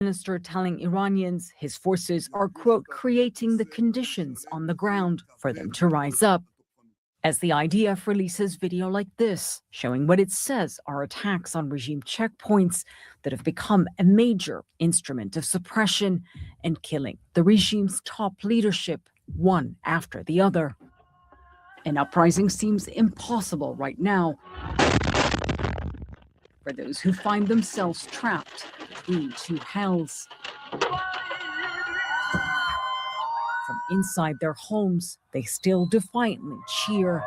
Minister telling Iranians his forces are, quote, creating the conditions on the ground for them to rise up. As the IDF releases video like this, showing what it says are attacks on regime checkpoints that have become a major instrument of suppression and killing the regime's top leadership, one after the other. An uprising seems impossible right now for those who find themselves trapped between two hells. From inside their homes, they still defiantly cheer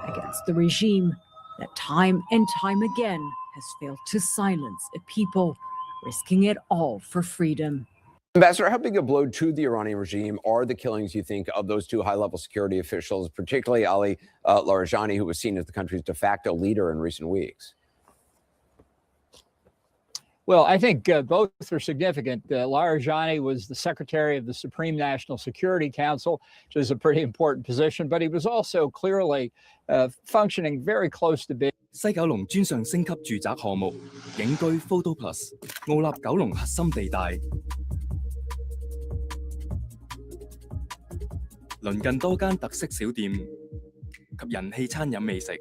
against the regime that time and time again has failed to silence a people risking it all for freedom. Ambassador, how big a blow to the Iranian regime are the killings, you think, of those two high-level security officials, particularly Ali Larijani, who was seen as the country's de facto leader in recent weeks? Well, I think both are significant. Larijani was the secretary of the Supreme National Security Council, which is a pretty important position, but he was also clearly functioning very close to being. 西九龍專上升級住宅項目影居 Photo Plus 奧立九龍核心地帶，鄰近多間特色小店及人氣餐飲美食，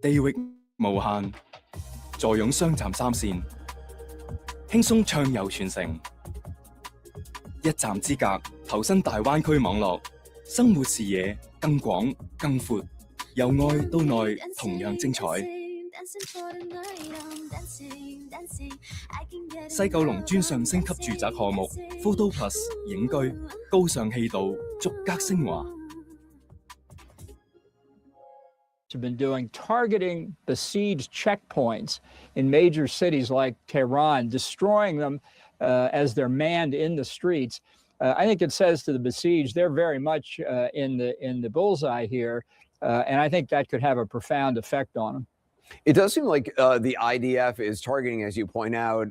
地域無限。 坐擁雙站3線，輕鬆暢遊全城，一站之隔，投身大灣區網絡，生活視野更廣更闊，由外到內同樣精彩。西九龍專上升級住宅項目 Photo Plus 影居，高尚氣度，逐格昇華。 have been doing targeting besieged checkpoints in major cities like Tehran, destroying them as they're manned in the streets. I think it says to the besieged they're very much in the bullseye here, and I think that could have a profound effect on them. It does seem like the IDF is targeting, as you point out,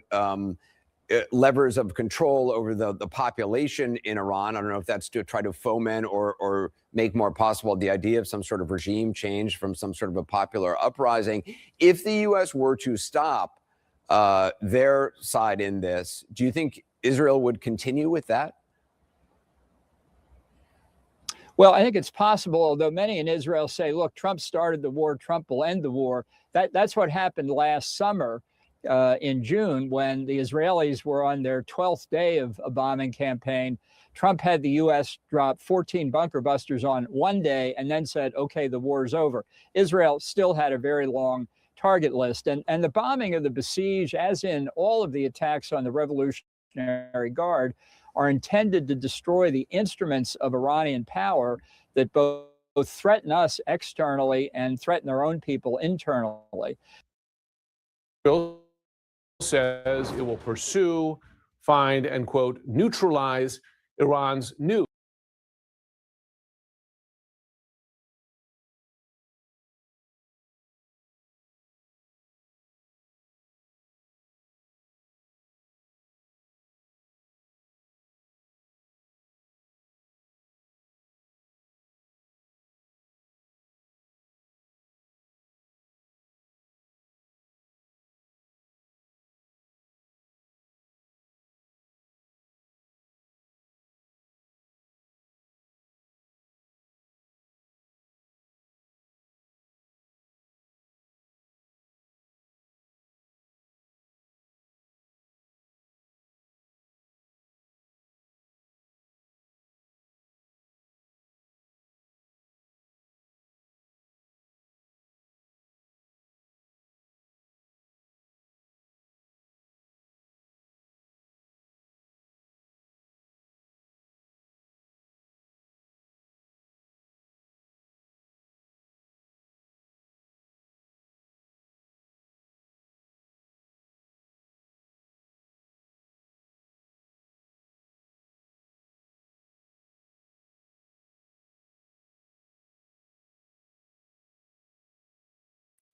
levers of control over the population in Iran. I don't know if that's to try to foment or make more possible the idea of some sort of regime change from some sort of a popular uprising. If the U.S. were to stop their side in this, do you think Israel would continue with that? Well, I think it's possible, although many in Israel say, look, Trump started the war, Trump will end the war. That's what happened last summer. In June, when the Israelis were on their 12th day of a bombing campaign, Trump had the U.S. drop 14 bunker busters on one day and then said, okay, the war is over. Israel still had a very long target list. And the bombing of the besieged, as in all of the attacks on the Revolutionary Guard, are intended to destroy the instruments of Iranian power that both threaten us externally and threaten their own people internally. Says it will pursue, find, and, quote, neutralize Iran's new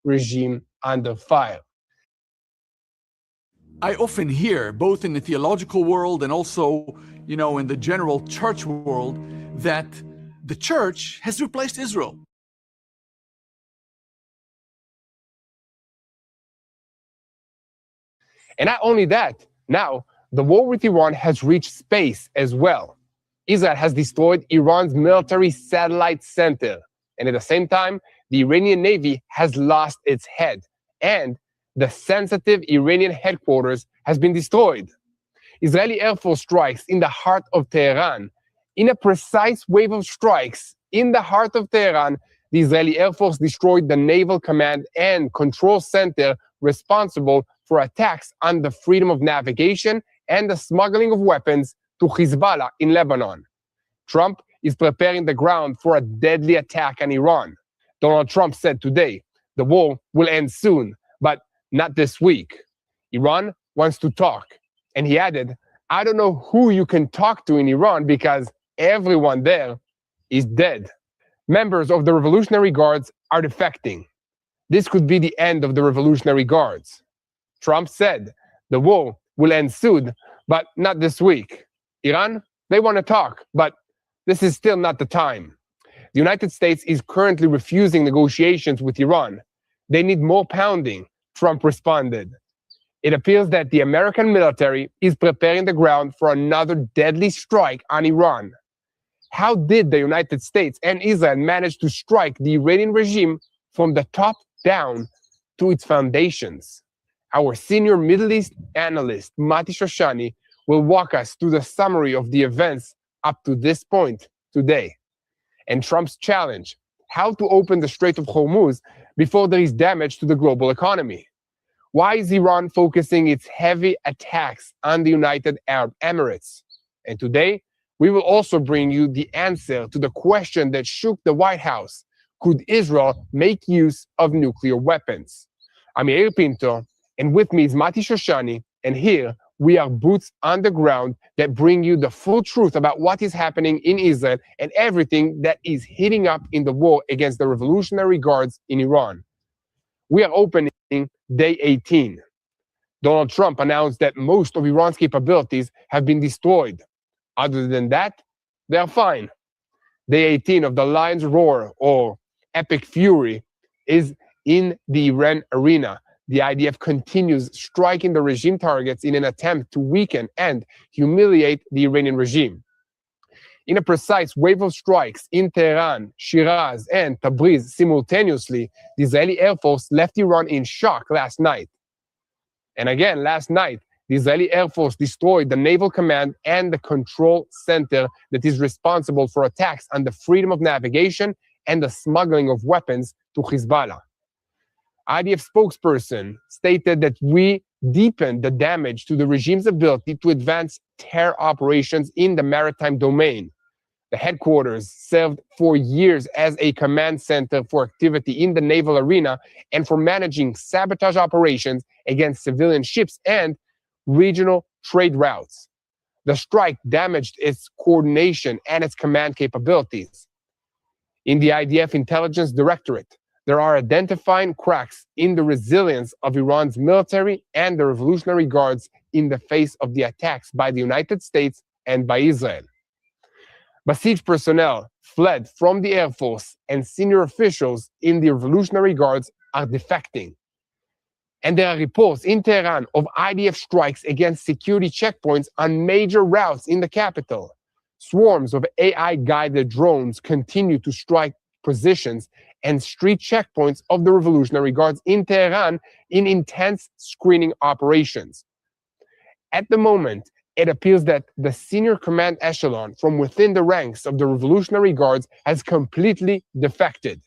regime under fire. I often hear, both in the theological world and also, in the general church world, that the church has replaced Israel. And not only that, now the war with Iran has reached space as well. Israel has destroyed Iran's military satellite center. And at the same time, the Iranian Navy has lost its head. And the sensitive Iranian headquarters has been destroyed. Israeli Air Force strikes in the heart of Tehran. In a precise wave of strikes in the heart of Tehran, the Israeli Air Force destroyed the Naval Command and Control Center responsible for attacks on the freedom of navigation and the smuggling of weapons to Hezbollah in Lebanon. Trump is preparing the ground for a deadly attack on Iran. Donald Trump said today, the war will end soon, but not this week. Iran wants to talk. And he added, I don't know who you can talk to in Iran because everyone there is dead. Members of the Revolutionary Guards are defecting. This could be the end of the Revolutionary Guards. Trump said the war will end soon, but not this week. Iran, they want to talk, but this is still not the time. The United States is currently refusing negotiations with Iran. They need more pounding, Trump responded. It appears that the American military is preparing the ground for another deadly strike on Iran. How did the United States and Israel manage to strike the Iranian regime from the top down to its foundations? Our senior Middle East analyst, Mati Shoshani, will walk us through the summary of the events up to this point today. And Trump's challenge, how to open the Strait of Hormuz before there is damage to the global economy. Why is Iran focusing its heavy attacks on the United Arab Emirates? And today, we will also bring you the answer to the question that shook the White House. Could Israel make use of nuclear weapons? I'm Yair Pinto, and with me is Mati Shoshani, and here we are boots on the ground that bring you the full truth about what is happening in Israel and everything that is heating up in the war against the Revolutionary Guards in Iran. We are opening Day 18. Donald Trump announced that most of Iran's capabilities have been destroyed. Other than that, they are fine. Day 18 of the Lion's Roar, or Epic Fury, is in the Iran arena. The IDF continues striking the regime targets in an attempt to weaken and humiliate the Iranian regime. In a precise wave of strikes in Tehran, Shiraz, and Tabriz simultaneously, the Israeli Air Force left Iran in shock last night. And again, last night, the Israeli Air Force destroyed the Naval Command and the Control Center that is responsible for attacks on the freedom of navigation and the smuggling of weapons to Hezbollah. IDF spokesperson stated that we deepened the damage to the regime's ability to advance terror operations in the maritime domain. The headquarters served for years as a command center for activity in the naval arena and for managing sabotage operations against civilian ships and regional trade routes. The strike damaged its coordination and its command capabilities. In the IDF Intelligence Directorate, there are identifying cracks in the resilience of Iran's military and the Revolutionary Guards in the face of the attacks by the United States and by Israel. Basij personnel fled from the Air Force, and senior officials in the Revolutionary Guards are defecting. And there are reports in Tehran of IDF strikes against security checkpoints on major routes in the capital. Swarms of AI-guided drones continue to strike positions and street checkpoints of the Revolutionary Guards in Tehran in intense screening operations. At the moment, it appears that the senior command echelon from within the ranks of the Revolutionary Guards has completely defected.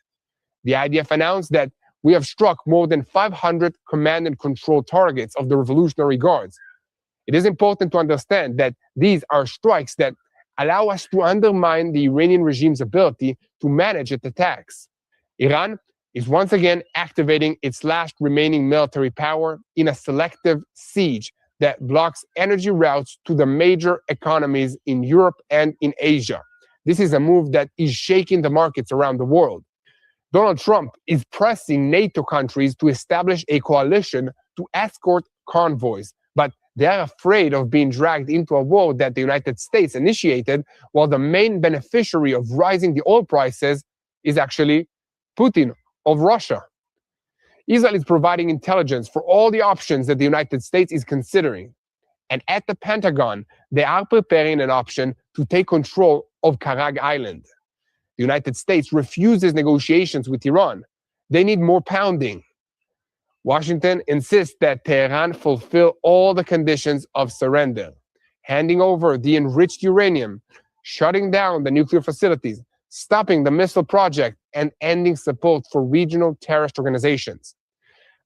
The IDF announced that we have struck more than 500 command and control targets of the Revolutionary Guards. It is important to understand that these are strikes that allow us to undermine the Iranian regime's ability to manage its attacks. Iran is once again activating its last remaining military power in a selective siege that blocks energy routes to the major economies in Europe and in Asia. This is a move that is shaking the markets around the world. Donald Trump is pressing NATO countries to establish a coalition to escort convoys, but they are afraid of being dragged into a war that the United States initiated, while the main beneficiary of rising the oil prices is actually Putin of Russia. Israel is providing intelligence for all the options that the United States is considering. And at the Pentagon, they are preparing an option to take control of Karag Island. The United States refuses negotiations with Iran. They need more pounding. Washington insists that Tehran fulfill all the conditions of surrender, handing over the enriched uranium, shutting down the nuclear facilities, stopping the missile project, and ending support for regional terrorist organizations.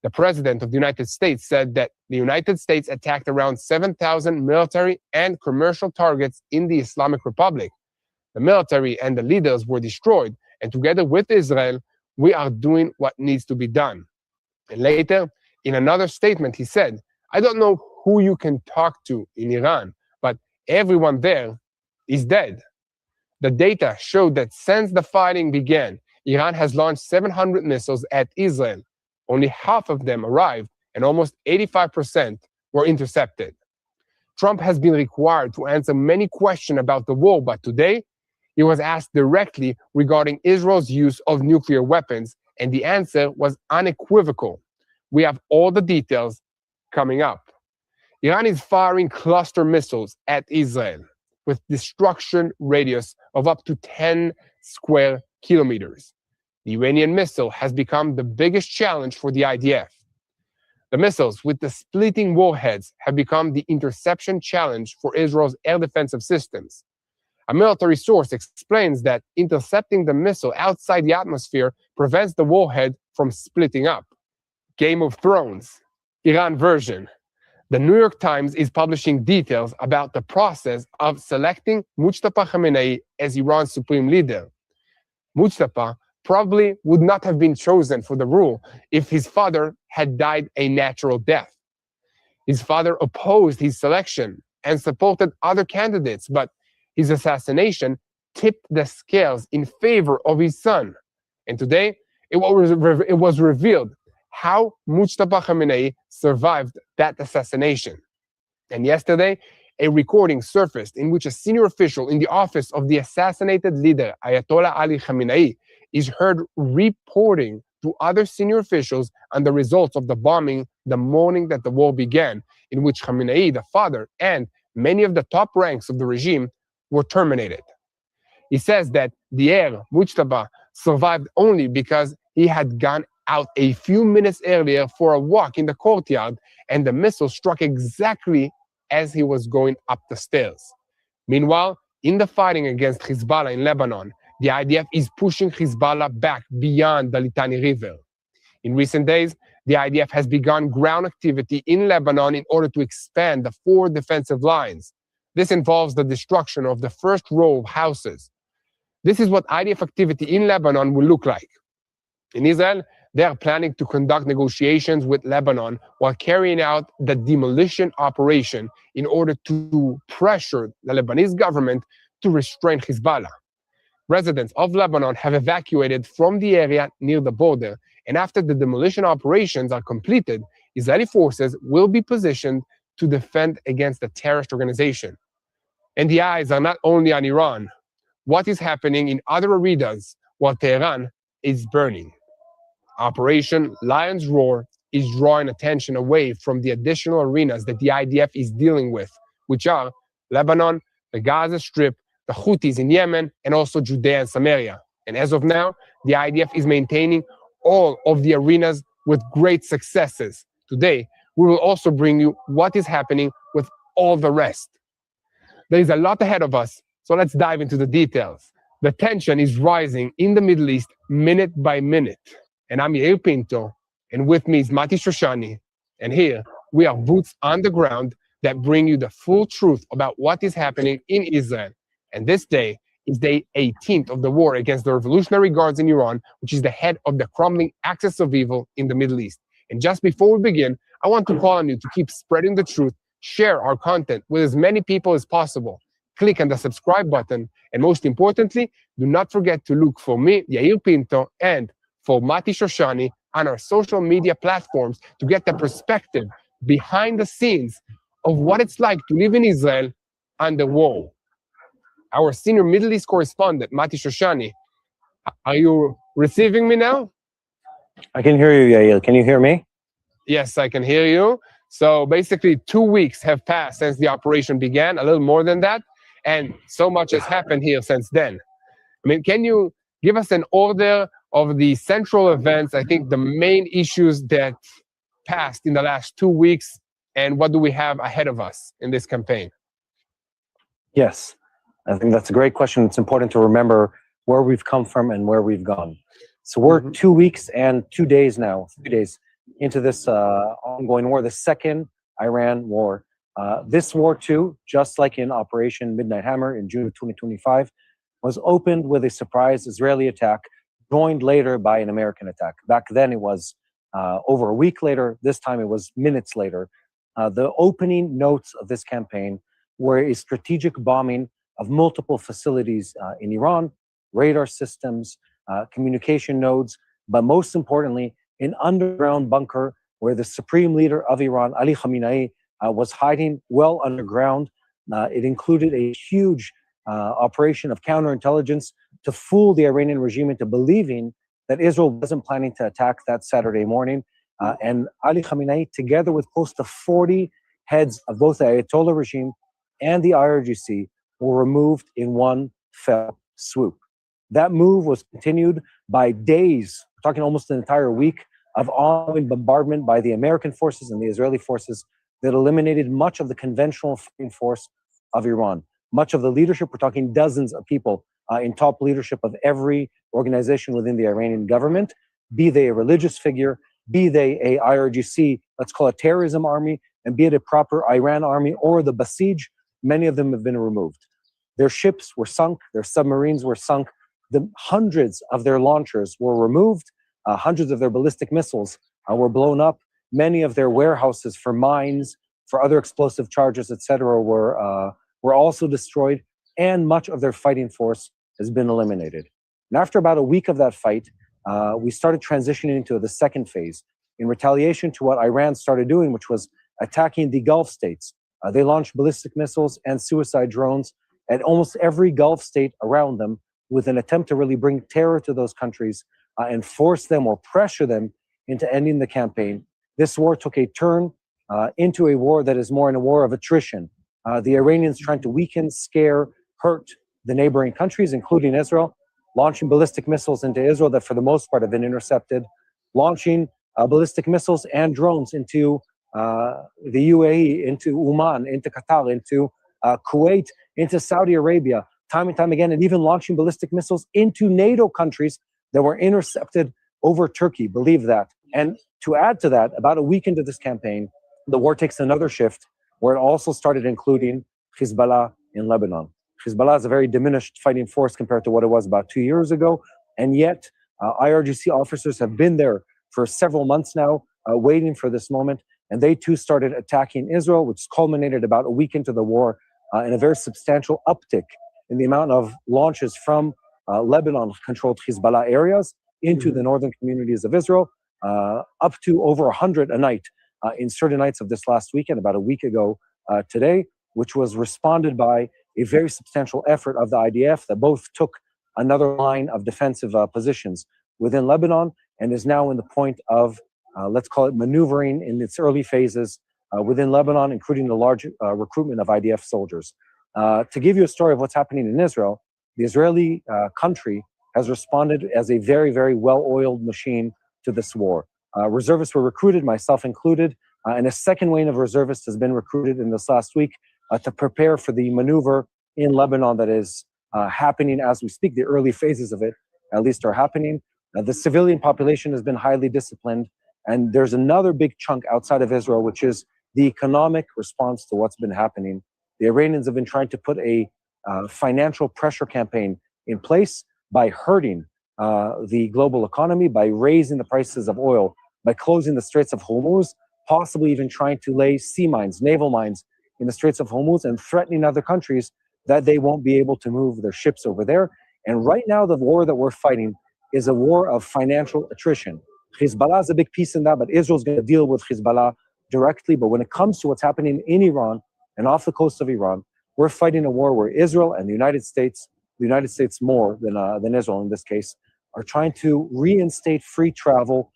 The President of the United States said that the United States attacked around 7,000 military and commercial targets in the Islamic Republic. The military and the leaders were destroyed, and together with Israel, we are doing what needs to be done. And later, in another statement, he said, I don't know who you can talk to in Iran, but everyone there is dead. The data showed that since the fighting began, Iran has launched 700 missiles at Israel. Only half of them arrived, and almost 85% were intercepted. Trump has been required to answer many questions about the war, but today, he was asked directly regarding Israel's use of nuclear weapons, and the answer was unequivocal. We have all the details coming up. Iran is firing cluster missiles at Israel with destruction radius of up to 10 square kilometers. The Iranian missile has become the biggest challenge for the IDF. The missiles with the splitting warheads have become the interception challenge for Israel's air defensive systems. A military source explains that intercepting the missile outside the atmosphere prevents the warhead from splitting up. Game of Thrones, Iran version. The New York Times is publishing details about the process of selecting Mujtaba Khamenei as Iran's supreme leader. Mujtaba probably would not have been chosen for the role if his father had died a natural death. His father opposed his selection and supported other candidates, but his assassination tipped the scales in favor of his son. And today, it was revealed how Mujtaba Khamenei survived that assassination. And yesterday, a recording surfaced in which a senior official in the office of the assassinated leader, Ayatollah Ali Khamenei, is heard reporting to other senior officials on the results of the bombing the morning that the war began, in which Khamenei, the father, and many of the top ranks of the regime were terminated. He says that the heir, Mujtaba, survived only because he had gone out a few minutes earlier for a walk in the courtyard, and the missile struck exactly as he was going up the stairs. Meanwhile, in the fighting against Hezbollah in Lebanon, the IDF is pushing Hezbollah back beyond the Litani River. In recent days, the IDF has begun ground activity in Lebanon in order to expand the 4 defensive lines. This involves the destruction of the first row of houses. This is what IDF activity in Lebanon will look like. In Israel, they are planning to conduct negotiations with Lebanon while carrying out the demolition operation in order to pressure the Lebanese government to restrain Hezbollah. Residents of Lebanon have evacuated from the area near the border, and after the demolition operations are completed, Israeli forces will be positioned to defend against the terrorist organization. And the eyes are not only on Iran. What is happening in other arenas while Tehran is burning? Operation Lion's Roar is drawing attention away from the additional arenas that the IDF is dealing with, which are Lebanon, the Gaza Strip, the Houthis in Yemen, and also Judea and Samaria. And as of now, the IDF is maintaining all of the arenas with great successes. Today, we will also bring you what is happening with all the rest. There is a lot ahead of us, so let's dive into the details. The tension is rising in the Middle East minute by minute. And I'm Yair Pinto, and with me is Mati Shoshani. And here, we are boots on the ground that bring you the full truth about what is happening in Israel. And this day is day 18th of the war against the Revolutionary Guards in Iran, which is the head of the crumbling axis of evil in the Middle East. And just before we begin, I want to call on you to keep spreading the truth, share our content with as many people as possible. Click on the subscribe button, and most importantly, do not forget to look for me, Yair Pinto, and for Mati Shoshani on our social media platforms to get the perspective behind the scenes of what it's like to live in Israel under war. Our senior Middle East correspondent, Mati Shoshani, are you receiving me now? I can hear you, Yael. Can you hear me? Yes, I can hear you. So basically 2 weeks have passed since the operation began, a little more than that, and so much has happened here since then. I mean, can you give us an order of the central events, I think the main issues that passed in the last 2 weeks, and what do we have ahead of us in this campaign? Yes, I think that's a great question. It's important to remember where we've come from and where we've gone. So we're 2 weeks and 2 days now, 3 days into this ongoing war, the second Iran war. This war too, just like in Operation Midnight Hammer in June of 2025, was opened with a surprise Israeli attack, joined later by an American attack. Back then it was over a week later. This time it was minutes later. The opening notes of this campaign were a strategic bombing of multiple facilities in Iran, radar systems, communication nodes, but most importantly, an underground bunker where the supreme leader of Iran, Ali Khamenei, was hiding well underground. It included a huge operation of counterintelligence to fool the Iranian regime into believing that Israel wasn't planning to attack that Saturday morning. And Ali Khamenei, together with close to 40 heads of both the Ayatollah regime and the IRGC, were removed in one fell swoop. That move was continued by days, talking almost an entire week, of ongoing bombardment by the American forces and the Israeli forces that eliminated much of the conventional fighting force of Iran. Much of the leadership, we're talking dozens of people in top leadership of every organization within the Iranian government, be they a religious figure, be they a IRGC, let's call it terrorism army, and be it a proper Iran army or the Basij, many of them have been removed. Their ships were sunk, their submarines were sunk, hundreds of their launchers were removed, hundreds of their ballistic missiles were blown up, many of their warehouses for mines, for other explosive charges, etc., were also destroyed, and much of their fighting force has been eliminated. And after about a week of that fight, we started transitioning into the second phase in retaliation to what Iran started doing, which was attacking the Gulf states. They launched ballistic missiles and suicide drones at almost every Gulf state around them with an attempt to really bring terror to those countries and force them or pressure them into ending the campaign. This war took a turn into a war that is more in a war of attrition. The Iranians trying to weaken, scare, hurt the neighboring countries, including Israel, launching ballistic missiles into Israel that for the most part have been intercepted, launching ballistic missiles and drones into the UAE, into Oman, into Qatar, into Kuwait, into Saudi Arabia, time and time again, and even launching ballistic missiles into NATO countries that were intercepted over Turkey, believe that. And to add to that, about a week into this campaign, the war takes another shift where it also started including Hezbollah in Lebanon. Hezbollah is a very diminished fighting force compared to what it was about 2 years ago. And yet, IRGC officers have been there for several months now, waiting for this moment. And they too started attacking Israel, which culminated about a week into the war in a very substantial uptick in the amount of launches from Lebanon-controlled Hezbollah areas into the northern communities of Israel, up to over 100 a night in certain nights of this last weekend, about a week ago today, which was responded by a very substantial effort of the IDF that both took another line of defensive positions within Lebanon and is now in the point of, let's call it maneuvering in its early phases within Lebanon, including the large recruitment of IDF soldiers. To give you a story of what's happening in Israel, the Israeli country has responded as a very, very well-oiled machine to this war. Reservists were recruited, myself included, and a second wave of reservists has been recruited in this last week to prepare for the maneuver in Lebanon that is happening as we speak. The early phases of it, at least, are happening. The civilian population has been highly disciplined, and there's another big chunk outside of Israel, which is the economic response to what's been happening. The Iranians have been trying to put a financial pressure campaign in place by hurting the global economy, by raising the prices of oil, by closing the Straits of Hormuz, possibly even trying to lay sea mines, naval mines in the Straits of Hormuz and threatening other countries that they won't be able to move their ships over there. And right now, the war that we're fighting is a war of financial attrition. Hezbollah is a big piece in that, but Israel's going to deal with Hezbollah directly. But when it comes to what's happening in Iran and off the coast of Iran, we're fighting a war where Israel and the United States more than Israel in this case, are trying to reinstate free travel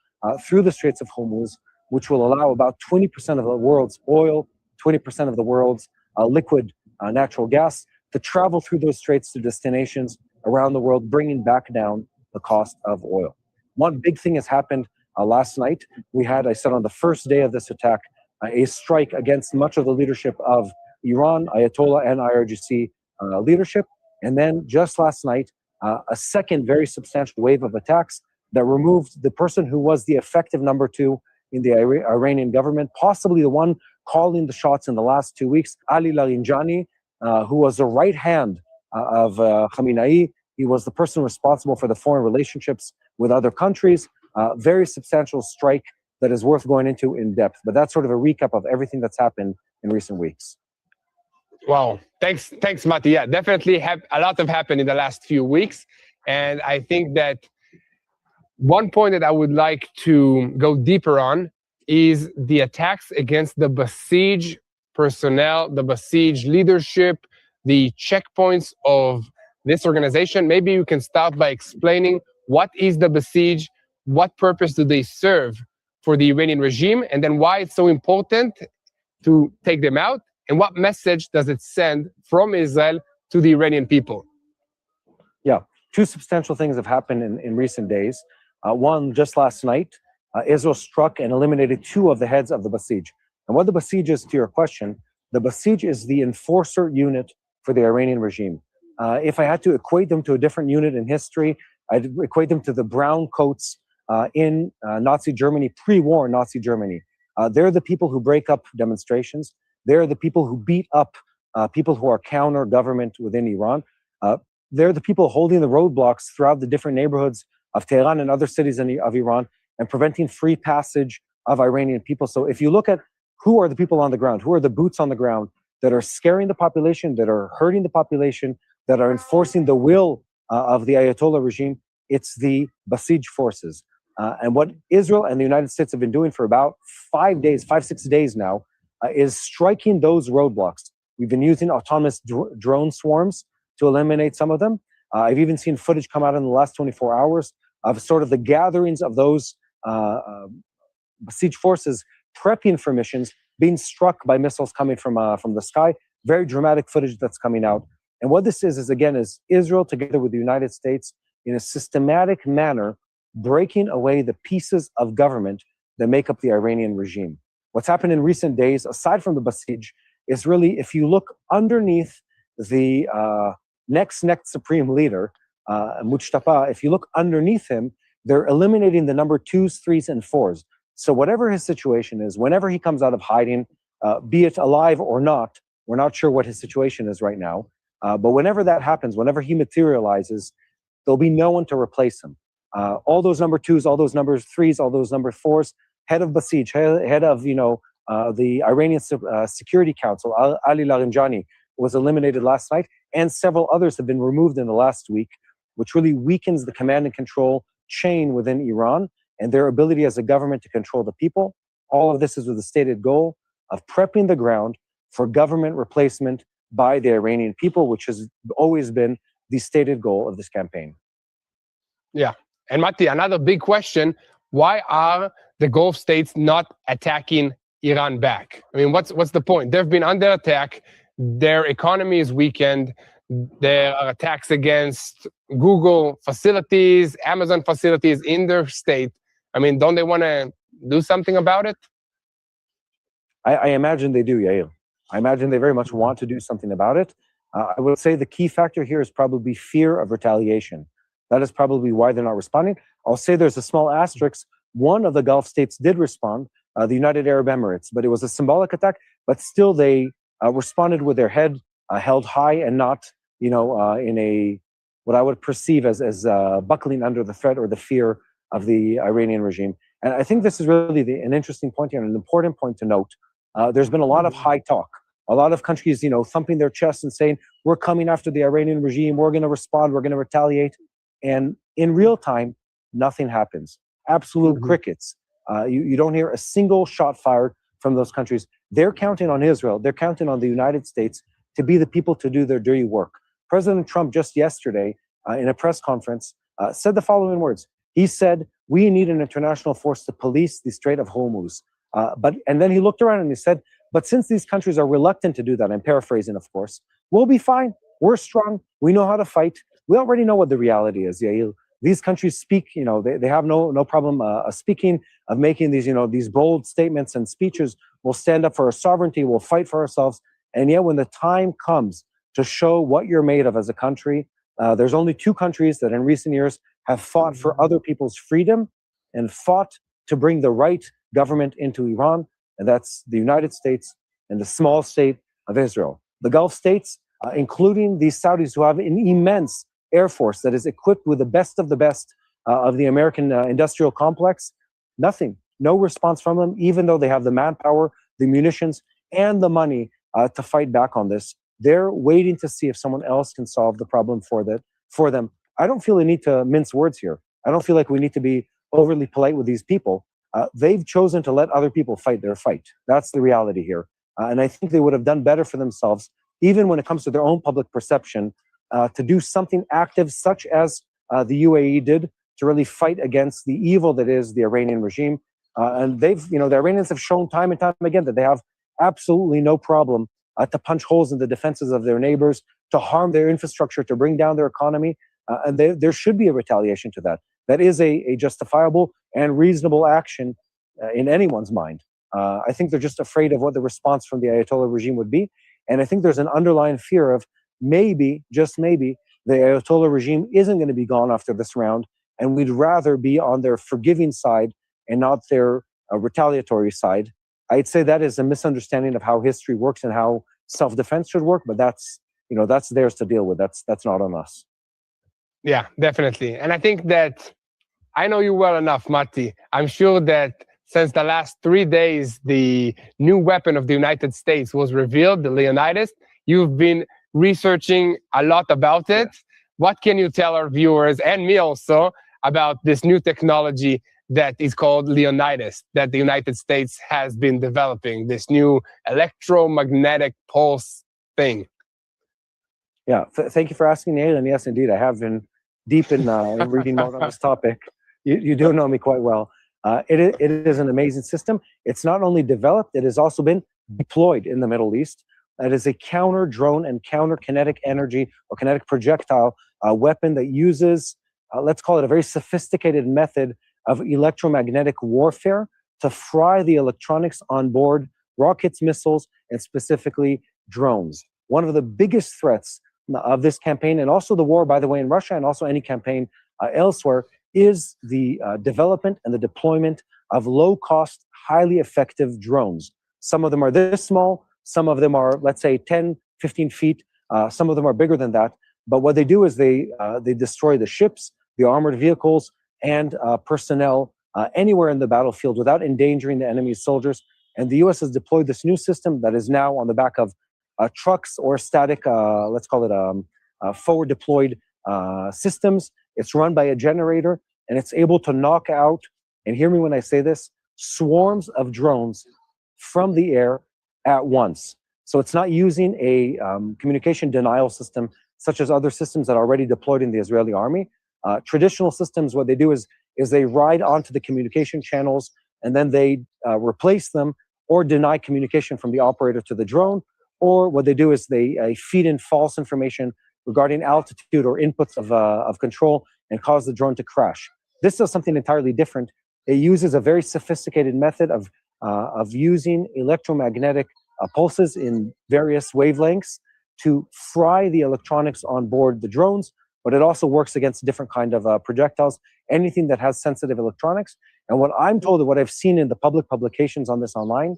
through the Straits of Hormuz, which will allow about 20% of the world's oil, 20% of the world's liquid natural gas to travel through those straits to destinations around the world, bringing back down the cost of oil. One big thing has happened last night. We had, I said on the first day of this attack, a strike against much of the leadership of Iran, Ayatollah and IRGC leadership. And then just last night, a second very substantial wave of attacks that removed the person who was the effective number 2 in the Iranian government, possibly the one calling the shots in the last 2 weeks, Ali Larijani, who was the right hand of Khamenei. He was the person responsible for the foreign relationships with other countries. Very substantial strike that is worth going into in depth. But that's sort of a recap of everything that's happened in recent weeks. Wow, thanks, Mati. Yeah, definitely a lot have happened in the last few weeks. And I think that one point that I would like to go deeper on is the attacks against the Basij personnel, the Basij leadership, the checkpoints of this organization. Maybe you can start by explaining what is the Basij, what purpose do they serve for the Iranian regime, and then why it's so important to take them out, and what message does it send from Israel to the Iranian people? Yeah, 2 substantial things have happened in recent days. One, just last night, Israel struck and eliminated 2 of the heads of the Basij. And what the Basij is, to your question, the Basij is the enforcer unit for the Iranian regime. If I had to equate them to a different unit in history, I'd equate them to the brown coats in Nazi Germany, pre-war Nazi Germany. They're the people who break up demonstrations. They're the people who beat up people who are counter-government within Iran. They're the people holding the roadblocks throughout the different neighborhoods of Tehran and other cities of Iran and preventing free passage of Iranian people. So if you look at who are the people on the ground, who are the boots on the ground that are scaring the population, that are hurting the population, that are enforcing the will of the Ayatollah regime, it's the Basij forces. And what Israel and the United States have been doing for about 5 days, 5-6 days now, is striking those roadblocks. We've been using autonomous drone swarms to eliminate some of them. I've even seen footage come out in the last 24 hours of sort of the gatherings of those Basij forces prepping for missions, being struck by missiles coming from the sky. Very dramatic footage that's coming out. And what this is again, is Israel together with the United States in a systematic manner breaking away the pieces of government that make up the Iranian regime. What's happened in recent days, aside from the Basij, is really, if you look underneath the next supreme leader, Mujtaba, if you look underneath him, they're eliminating the number 2s, 3s, and 4s. So whatever his situation is, whenever he comes out of hiding, be it alive or not, we're not sure what his situation is right now. But whenever that happens, whenever he materializes, there'll be no one to replace him. All those number 2s, all those number 3s, all those number 4s, head of Basij, head of the Iranian Security Council, Ali Larijani, was eliminated last night, and several others have been removed in the last week, which really weakens the command and control chain within Iran and their ability as a government to control the people. All of this is with the stated goal of prepping the ground for government replacement by the Iranian people, which has always been the stated goal of this campaign. Yeah. And Mati, another big question, why are the Gulf states not attacking Iran back? I mean, what's the point? They've been under attack. Their economy is weakened. There are attacks against Google facilities, Amazon facilities in their state. I mean, don't they want to do something about it? I imagine they do, Yael. I imagine they very much want to do something about it. I would say the key factor here is probably fear of retaliation. That is probably why they're not responding. I'll say there's a small asterisk. One of the Gulf states did respond, the United Arab Emirates, but it was a symbolic attack. But still, they responded with their head held high and not, in a what I would perceive as buckling under the threat or the fear of the Iranian regime. And I think this is really an interesting point here and an important point to note. There's been a lot of high talk. A lot of countries, thumping their chests and saying, we're coming after the Iranian regime, we're going to respond, we're going to retaliate. And in real time, nothing happens. Absolute crickets. You don't hear a single shot fired from those countries. They're counting on Israel. They're counting on the United States to be the people to do their dirty work. President Trump just yesterday in a press conference said the following words. He said, we need an international force to police the Strait of Hormuz. And then he looked around and he said, but since these countries are reluctant to do that, I'm paraphrasing, of course, we'll be fine. We're strong. We know how to fight. We already know what the reality is, Yael. These countries speak, they have no problem speaking, of making these, these bold statements and speeches. We'll stand up for our sovereignty. We'll fight for ourselves. And yet when the time comes to show what you're made of as a country, there's only two countries that in recent years have fought for other people's freedom and fought to bring the right government into Iran, and that's the United States and the small state of Israel. The Gulf states, including the Saudis, who have an immense air force that is equipped with the best of the American industrial complex, nothing, no response from them, even though they have the manpower, the munitions, and the money to fight back on this. They're waiting to see if someone else can solve the problem for them. I don't feel the need to mince words here. I don't feel like we need to be overly polite with these people. They've chosen to let other people fight their fight. That's the reality here. And I think they would have done better for themselves, even when it comes to their own public perception, to do something active such as the UAE did to really fight against the evil that is the Iranian regime. And the Iranians have shown time and time again that they have absolutely no problem to punch holes in the defenses of their neighbors, to harm their infrastructure, to bring down their economy. And there should be a retaliation to that. That is a justifiable and reasonable action in anyone's mind. I think they're just afraid of what the response from the Ayatollah regime would be. And I think there's an underlying fear of maybe, just maybe, the Ayatollah regime isn't going to be gone after this round, and we'd rather be on their forgiving side and not their retaliatory side. I'd say that is a misunderstanding of how history works and how self-defense should work, but that's theirs to deal with. That's not on us. Yeah, definitely. And I think that I know you well enough, Matti. I'm sure that since the last 3 days, the new weapon of the United States was revealed, the Leonidas. You've been researching a lot about it. Yeah. What can you tell our viewers and me also about this new technology that is called Leonidas, that the United States has been developing, this new electromagnetic pulse thing? Yeah, thank you for asking, Yael. And yes, indeed, I have been deep in reading mode on this topic. You do know me quite well. It is an amazing system. It's not only developed, it has also been deployed in the Middle East. It is a counter drone and counter kinetic energy or kinetic projectile weapon that uses, let's call it a very sophisticated method of electromagnetic warfare to fry the electronics on board rockets, missiles, and specifically drones. One of the biggest threats of this campaign, and also the war, by the way, in Russia, and also any campaign elsewhere, is the development and the deployment of low-cost, highly effective drones. Some of them are this small, some of them are, let's say, 10, 15 feet, some of them are bigger than that. But what they do is they destroy the ships, the armored vehicles, and personnel anywhere in the battlefield without endangering the enemy's soldiers. And the US has deployed this new system that is now on the back of trucks or static, let's call it forward deployed systems. It's run by a generator, and it's able to knock out, and hear me when I say this, swarms of drones from the air at once. So it's not using a communication denial system such as other systems that are already deployed in the Israeli army. Traditional systems, what they do is they ride onto the communication channels, and then they replace them or deny communication from the operator to the drone. Or what they do is they feed in false information regarding altitude or inputs of control and cause the drone to crash. This is something entirely different. It uses a very sophisticated method of using electromagnetic pulses in various wavelengths to fry the electronics on board the drones, but it also works against different kind of projectiles, anything that has sensitive electronics. And what I'm told, and what I've seen in the public publications on this online,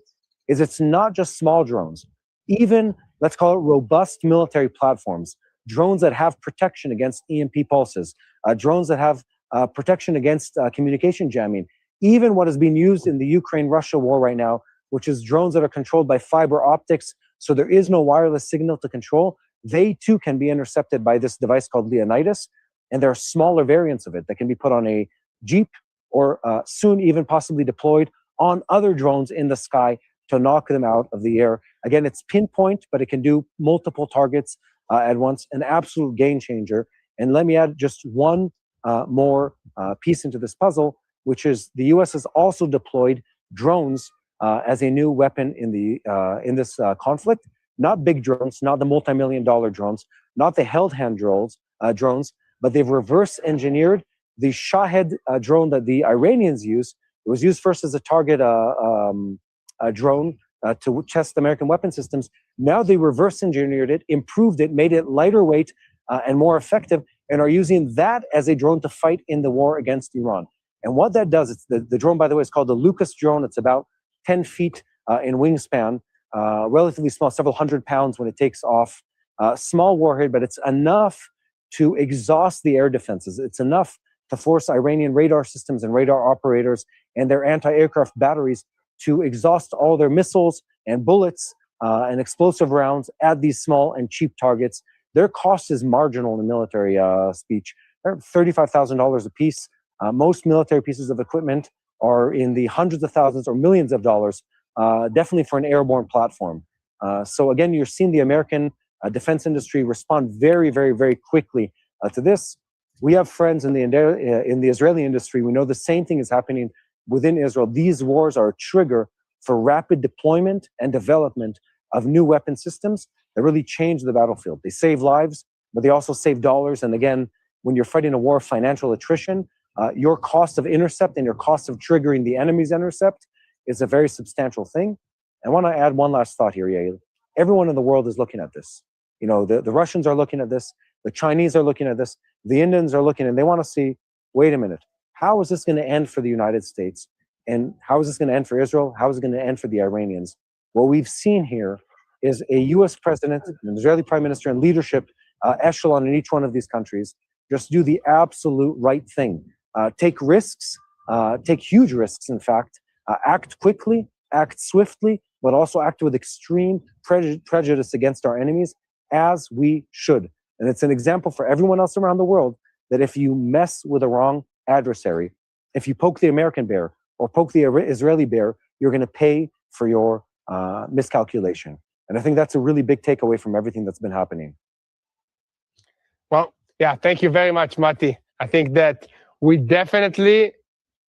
is it's not just small drones. Even, let's call it, robust military platforms, drones that have protection against EMP pulses, drones that have protection against communication jamming, even what is being used in the Ukraine-Russia war right now, which is drones that are controlled by fiber optics, so there is no wireless signal to control, they too can be intercepted by this device called Leonidas, and there are smaller variants of it that can be put on a Jeep or soon even possibly deployed on other drones in the sky to knock them out of the air. Again, it's pinpoint, but it can do multiple targets at once, an absolute game changer. And let me add just one more piece into this puzzle, which is the U.S. has also deployed drones as a new weapon in this conflict. Not big drones, not the multi-million-dollar drones, not the held hand drones, but they've reverse engineered the Shahed drone that the Iranians use. It was used first as a target drone to test American weapon systems. Now they reverse engineered it, improved it, made it lighter weight and more effective, and are using that as a drone to fight in the war against Iran. And what that does, it's the drone, by the way, is called the Lucas drone. It's about 10 feet in wingspan, relatively small, several hundred pounds when it takes off. Small warhead, but it's enough to exhaust the air defenses. It's enough to force Iranian radar systems and radar operators and their anti-aircraft batteries to exhaust all their missiles and bullets and explosive rounds at these small and cheap targets. Their cost is marginal in military speech. They're $35,000 a piece. Most military pieces of equipment are in the hundreds of thousands or millions of dollars, definitely for an airborne platform. So again, you're seeing the American defense industry respond very, very, very quickly to this. We have friends in the Israeli industry. We know the same thing is happening within Israel. These wars are a trigger for rapid deployment and development of new weapon systems that really change the battlefield. They save lives, but they also save dollars. And again, when you're fighting a war of financial attrition, your cost of intercept and your cost of triggering the enemy's intercept is a very substantial thing. I want to add one last thought here, Yael. Everyone in the world is looking at this. You know, the Russians are looking at this. The Chinese are looking at this. The Indians are looking, and they want to see, wait a minute, how is this going to end for the United States? And how is this going to end for Israel? How is it going to end for the Iranians? What we've seen here is a U.S. president, an Israeli prime minister, and leadership echelon in each one of these countries just do the absolute right thing. Take risks, take huge risks, in fact, act quickly, act swiftly, but also act with extreme prejudice against our enemies, as we should. And it's an example for everyone else around the world that if you mess with the wrong adversary, if you poke the American bear or poke the Israeli bear, you're going to pay for your miscalculation. And I think that's a really big takeaway from everything that's been happening. Well, yeah, thank you very much, Mati. I think that we definitely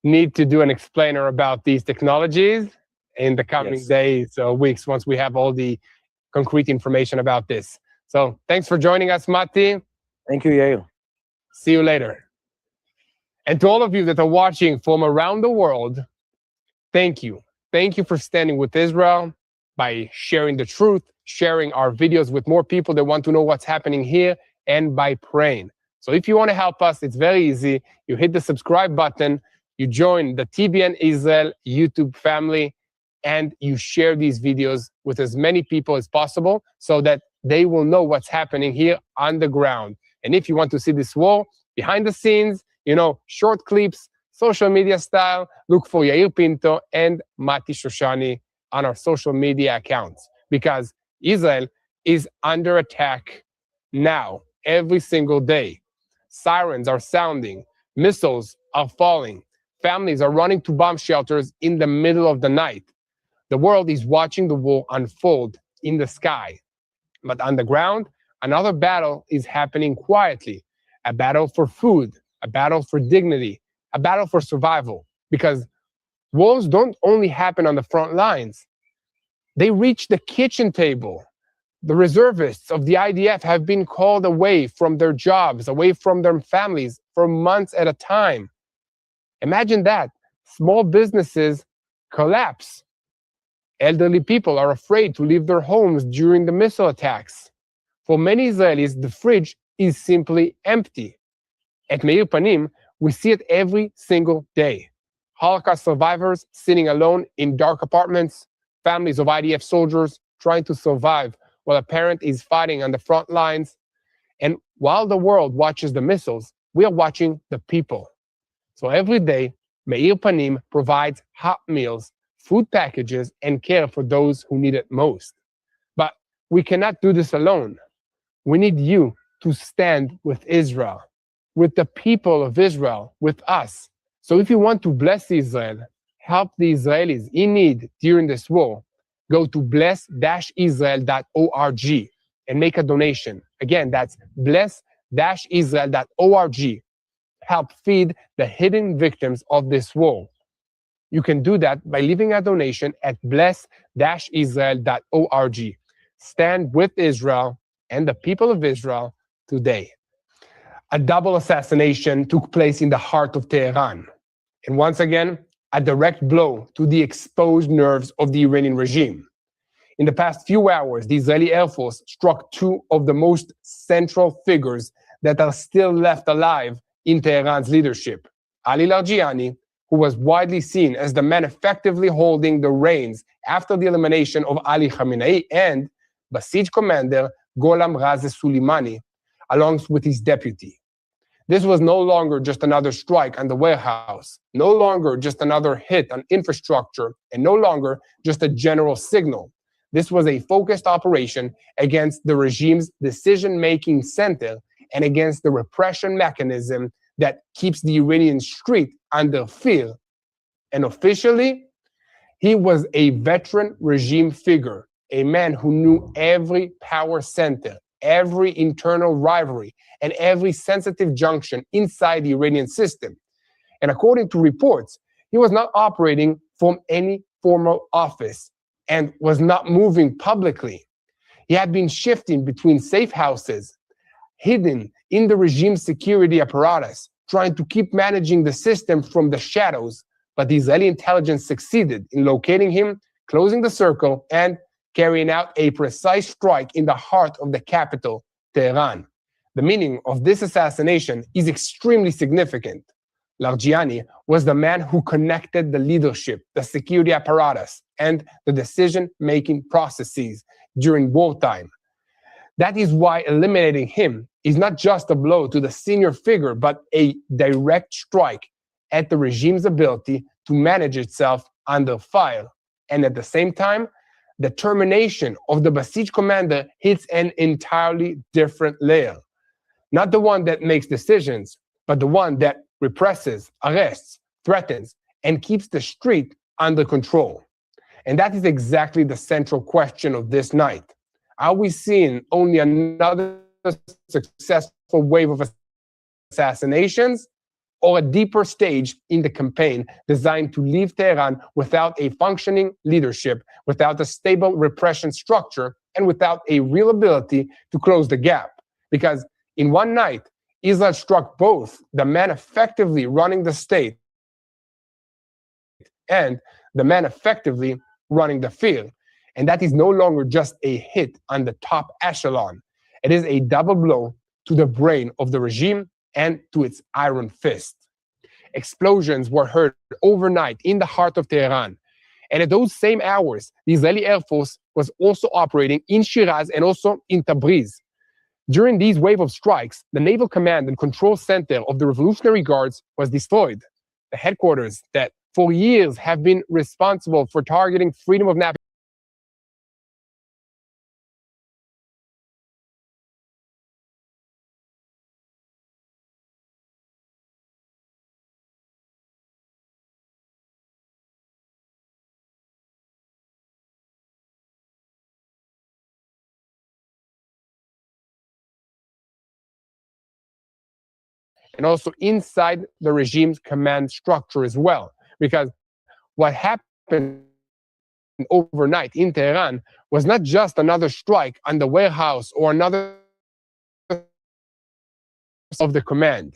need to do an explainer about these technologies in the coming days or weeks once we have all the concrete information about this. So thanks for joining us, Mati. Thank you, Yael. See you later. And to all of you that are watching from around the world, thank you. Thank you for standing with Israel by sharing the truth, sharing our videos with more people that want to know what's happening here, and by praying. So if you want to help us, it's very easy. You hit the subscribe button, you join the TBN Israel YouTube family, and you share these videos with as many people as possible so that they will know what's happening here on the ground. And if you want to see this war behind the scenes, you know, short clips, social media style, look for Yair Pinto and Mati Shoshani on our social media accounts, because Israel is under attack now, every single day. Sirens are sounding, missiles are falling, families are running to bomb shelters in the middle of the night. The world is watching the war unfold in the sky. But on the ground, another battle is happening quietly. A battle for food, a battle for dignity, a battle for survival. Because wars don't only happen on the front lines. They reach the kitchen table. The reservists of the IDF have been called away from their jobs, away from their families for months at a time. Imagine that. Small businesses collapse. Elderly people are afraid to leave their homes during the missile attacks. For many Israelis, the fridge is simply empty. At Meir Panim, we see it every single day. Holocaust survivors sitting alone in dark apartments, families of IDF soldiers trying to survive while a parent is fighting on the front lines. And while the world watches the missiles, we are watching the people. So every day, Meir Panim provides hot meals, food packages, and care for those who need it most. But we cannot do this alone. We need you to stand with Israel, with the people of Israel, with us. So if you want to bless Israel, help the Israelis in need during this war, go to bless-israel.org and make a donation. Again, that's bless-israel.org. help feed the hidden victims of this war. You can do that by leaving a donation at bless-israel.org. Stand with Israel and the people of Israel today. A double assassination took place in the heart of Tehran. And once again, a direct blow to the exposed nerves of the Iranian regime. In the past few hours, the Israeli Air Force struck two of the most central figures that are still left alive in Tehran's leadership. Ali Larijani, who was widely seen as the man effectively holding the reins after the elimination of Ali Khamenei, and Basij commander Gholam Raza Soleimani, along with his deputy. This was no longer just another strike on the warehouse, no longer just another hit on infrastructure, and no longer just a general signal. This was a focused operation against the regime's decision-making center and against the repression mechanism that keeps the Iranian street under fear. And officially, he was a veteran regime figure, a man who knew every power center, every internal rivalry, and every sensitive junction inside the Iranian system. And according to reports, he was not operating from any formal office and was not moving publicly. He had been shifting between safe houses, hidden in the regime's security apparatus, trying to keep managing the system from the shadows. But the Israeli intelligence succeeded in locating him, closing the circle, and carrying out a precise strike in the heart of the capital, Tehran. The meaning of this assassination is extremely significant. Larijani was the man who connected the leadership, the security apparatus, and the decision-making processes during wartime. That is why eliminating him is not just a blow to the senior figure, but a direct strike at the regime's ability to manage itself under fire. And at the same time, the termination of the Basij commander hits an entirely different layer. Not the one that makes decisions, but the one that represses, arrests, threatens, and keeps the street under control. And that is exactly the central question of this night. Are we seeing only another successful wave of assassinations, or a deeper stage in the campaign designed to leave Tehran without a functioning leadership, without a stable repression structure, and without a real ability to close the gap? Because in one night, Israel struck both the man effectively running the state and the man effectively running the field. And that is no longer just a hit on the top echelon. It is a double blow to the brain of the regime and to its iron fist. Explosions were heard overnight in the heart of Tehran. And at those same hours, the Israeli Air Force was also operating in Shiraz and also in Tabriz. During these wave of strikes, the Naval Command and Control Center of the Revolutionary Guards was destroyed. The headquarters that for years have been responsible for targeting freedom of navigation and also inside the regime's command structure as well. Because what happened overnight in Tehran was not just another strike on the warehouse or another of the command.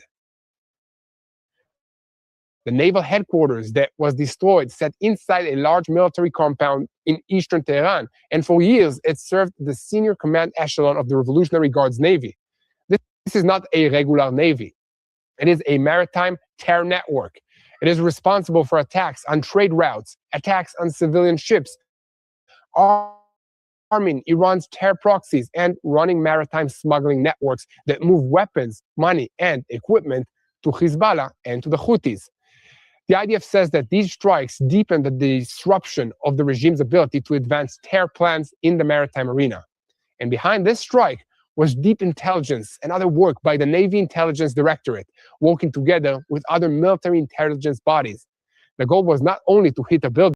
The naval headquarters that was destroyed sat inside a large military compound in eastern Tehran, and for years it served the senior command echelon of the Revolutionary Guards Navy. This is not a regular navy. It is a maritime terror network. It is responsible for attacks on trade routes, attacks on civilian ships, arming Iran's terror proxies, and running maritime smuggling networks that move weapons, money, and equipment to Hezbollah and to the Houthis. The IDF says that these strikes deepen the disruption of the regime's ability to advance terror plans in the maritime arena. And behind this strike was deep intelligence and other work by the Navy Intelligence Directorate, working together with other military intelligence bodies. The goal was not only to hit a building,